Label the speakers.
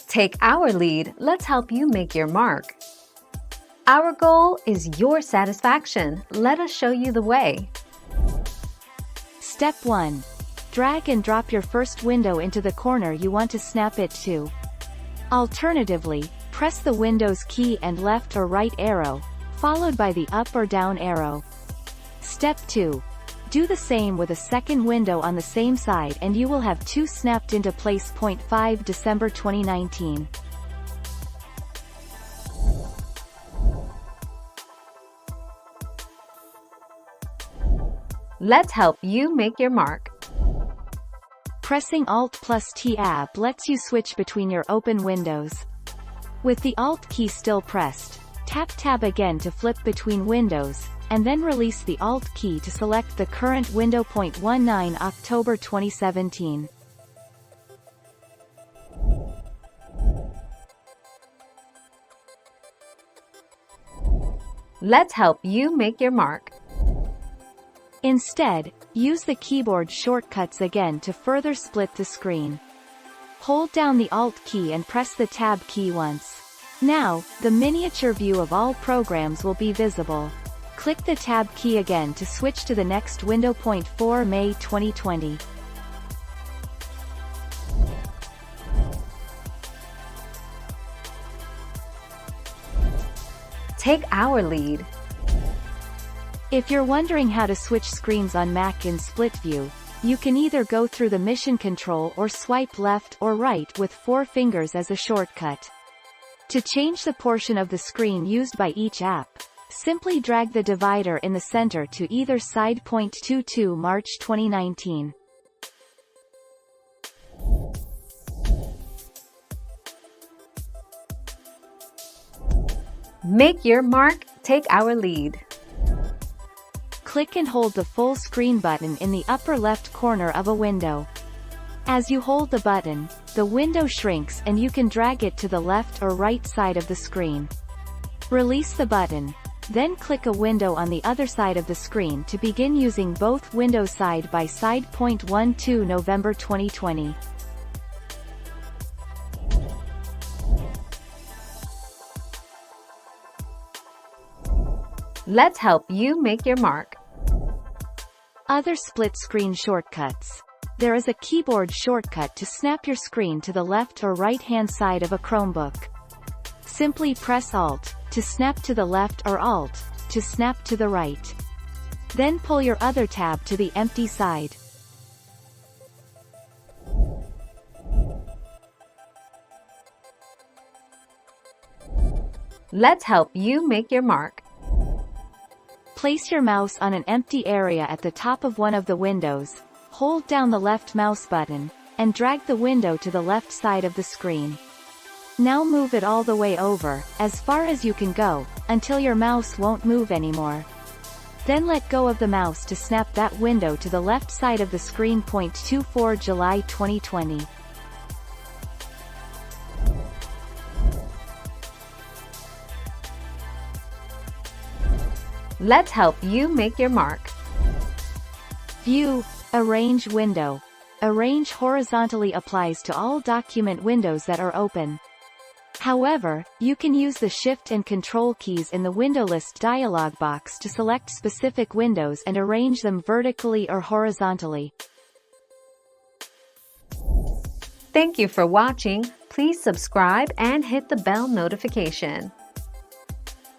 Speaker 1: Take our lead, let's help you make your mark. Our goal is your satisfaction. Let us show you the way.
Speaker 2: Step 1. Drag and drop your first window into the corner you want to snap it to. Alternatively, press the Windows key and left or right arrow, followed by the up or down arrow. Step 2. Do the same with a second window on the same side and you will have two snapped into place. 5 December 2019.
Speaker 1: Let's help you make your mark.
Speaker 2: Pressing Alt plus Tab lets you switch between your open windows. With the Alt key still pressed, tap Tab again to flip between windows, and then release the Alt key to select the current window. 19 October 2017.
Speaker 1: Let's help you make your mark.
Speaker 2: Instead, use the keyboard shortcuts again to further split the screen. Hold down the Alt key and press the Tab key once. Now, the miniature view of all programs will be visible. Click the Tab key again to switch to the next window. 4 May 2020.
Speaker 1: Take our lead.
Speaker 2: If you're wondering how to switch screens on Mac in split view, you can either go through the mission control or swipe left or right with 4 fingers as a shortcut. To change the portion of the screen used by each app, simply drag the divider in the center to either side. 22 March 2019.
Speaker 1: Make your mark, take our lead.
Speaker 2: Click and hold the full screen button in the upper left corner of a window. As you hold the button, the window shrinks and you can drag it to the left or right side of the screen. Release the button, then click a window on the other side of the screen to begin using both windows side by side. 12 November 2020.
Speaker 1: Let's help you make your mark.
Speaker 2: Other split screen shortcuts. There is a keyboard shortcut to snap your screen to the left or right hand side of a Chromebook. Simply press Alt to snap to the left or Alt to snap to the right. Then pull your other tab to the empty side.
Speaker 1: Let's help you make your mark.
Speaker 2: Place your mouse on an empty area at the top of one of the windows, hold down the left mouse button, and drag the window to the left side of the screen. Now move it all the way over, as far as you can go, until your mouse won't move anymore. Then let go of the mouse to snap that window to the left side of the screen. 24 July 2020.
Speaker 1: Let's help you make your mark.
Speaker 2: View, Arrange window. Arrange horizontally applies to all document windows that are open. However, you can use the Shift and Control keys in the Window List dialog box to select specific windows and arrange them vertically or horizontally.
Speaker 1: Thank you for watching. Please subscribe and hit the bell notification.